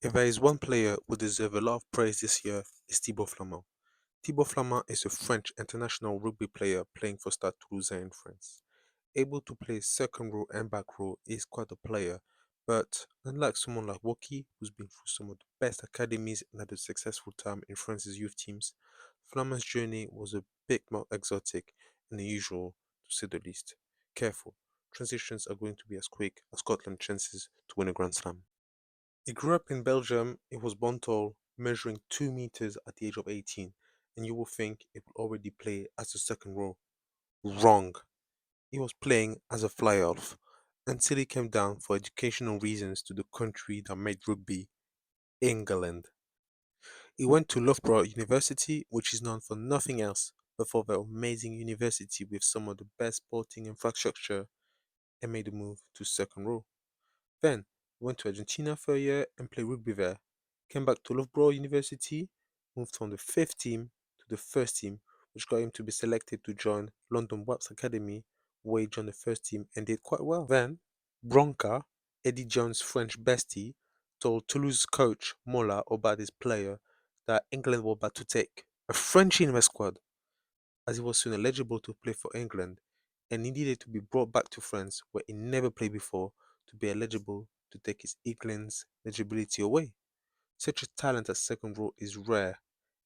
If there is one player who deserves a lot of praise this year, it's Thibeau Flamment. Thibeau Flamment is a French international rugby player playing for Stade Toulousain in France. Able to play second row and back row, is quite a player, but unlike someone like Woki, who's been through some of the best academies and had a successful time in France's youth teams, Flament's journey was a bit more exotic and unusual, to say the least. Careful, transitions are going to be as quick as Scotland's chances to win a Grand Slam. He grew up in Belgium. He was born tall, measuring 2 meters at the age of 18, and you will think he would already play as a second row. Wrong. He was playing as a fly half until he came down for educational reasons to the country that made rugby, England. He went to Loughborough University, which is known for nothing else but for their amazing university with some of the best sporting infrastructure, and made a move to second row. Then went to Argentina for a year and played rugby there. Came back to Loughborough University, moved from the fifth team to the first team, which got him to be selected to join London Wasps Academy, where he joined the first team and did quite well. Then Bronca, Eddie Jones' French bestie, told Toulouse coach Mola about his player that England were about to take a Frenchie in their squad, as he was soon eligible to play for England, and he needed to be brought back to France where he never played before to be eligible to take his England's eligibility away. Such a talent at second row is rare,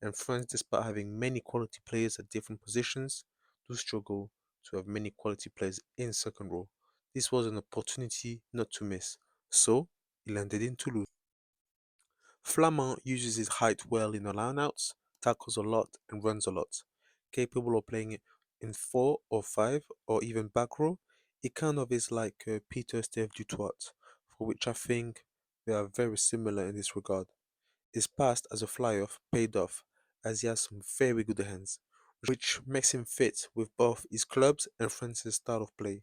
and France, despite having many quality players at different positions, do struggle to have many quality players in second row. This was an opportunity not to miss, so he landed in Toulouse. Flamand uses his height well in the lineouts, tackles a lot, and runs a lot. Capable of playing in 4 or 5 or even back row, he kind of is like Peter Steve Dutoit, for which I think they are very similar in this regard. His past as a fly-off paid off, as he has some very good hands, which makes him fit with both his club's and France's style of play.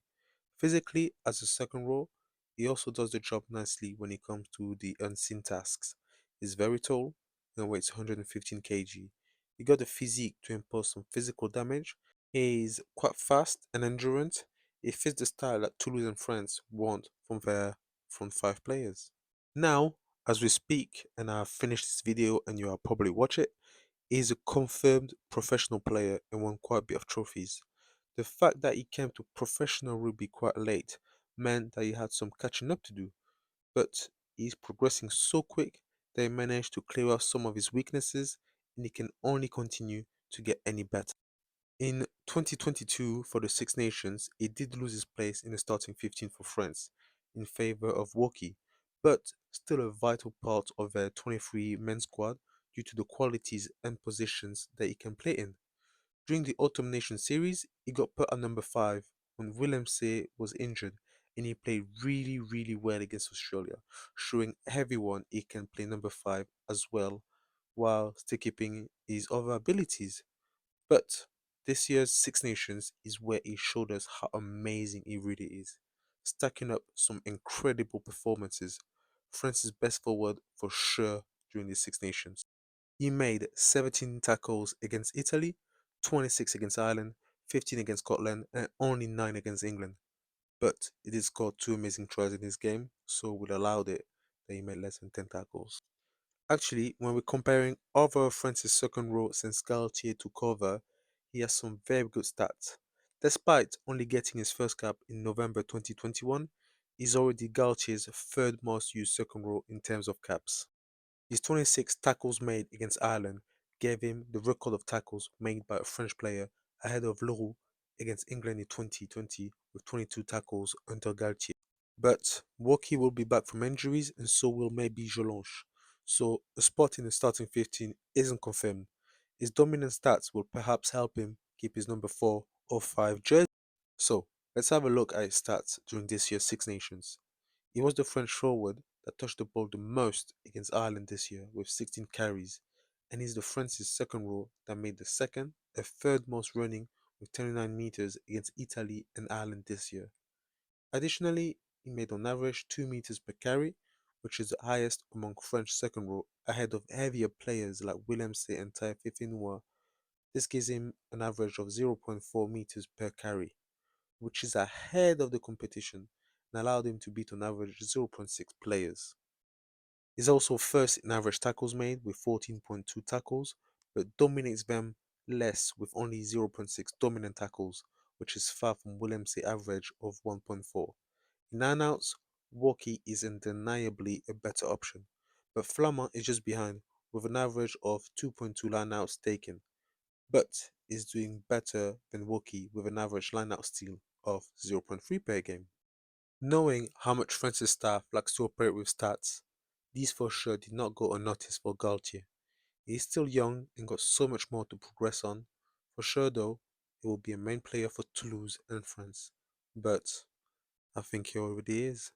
Physically, as a second row, he also does the job nicely when it comes to the unseen tasks. He's very tall and weighs 115 kg. He got the physique to impose some physical damage. He's quite fast and endurant. He fits the style that Toulouse and France want from their front five players. Now, as we speak, and I've finished this video and you are probably watch it, he's a confirmed professional player and won quite a bit of trophies. The fact that he came to professional rugby quite late meant that he had some catching up to do, but he's progressing so quick that he managed to clear off some of his weaknesses and he can only continue to get any better. In 2022, for the Six Nations, he did lose his place in the starting 15 for France in favour of Woki, but still a vital part of their 23 men squad due to the qualities and positions that he can play in. During the Autumn Nation series, he got put at number 5 when Willem C was injured, and he played really well against Australia, showing everyone he can play number 5 as well while still keeping his other abilities. But this year's Six Nations is where he showed us how amazing he really is, stacking up some incredible performances. France's best forward for sure during the Six Nations. He made 17 tackles against Italy, 26 against Ireland, 15 against Scotland, and only 9 against England. But he did score 2 amazing tries in this game, so we allowed it that he made less than 10 tackles. Actually, when we're comparing other France's second row since Galtier took over, he has some very good stats. Despite only getting his first cap in November 2021, he's already Galtier's third most used second row in terms of caps. His 26 tackles made against Ireland gave him the record of tackles made by a French player ahead of Leroux against England in 2020 with 22 tackles under Galtier. But Woki will be back from injuries and so will maybe Jolange. So a spot in the starting 15 isn't confirmed. His dominant stats will perhaps help him keep his number 4 or 5 jersey. So let's have a look at his stats during this year's Six Nations. He was the French forward that touched the ball the most against Ireland this year with 16 carries, and he's the France's second row that made the second and third most running with 29 meters against Italy and Ireland this year. Additionally, he made on average 2 meters per carry, which is the highest among French second row, ahead of heavier players like Willem C and Taifé Finnois. This gives him an average of 0.4 meters per carry, which is ahead of the competition and allowed him to beat on average zero point 0.6 players. He's also first in average tackles made with 14.2 tackles, but dominates them less with only 0.6 dominant tackles, which is far from Williams' average of 1.4. In lineouts, Walkie is undeniably a better option, but Flammer is just behind with an average of 2.2 lineouts taken, but is doing better than Walkie with an average lineout steal of 0.3 per game. Knowing how much France's staff likes to operate with stats, these for sure did not go unnoticed for Gaultier. He is still young and got so much more to progress on. For sure though, he will be a main player for Toulouse and France. But I think he already is.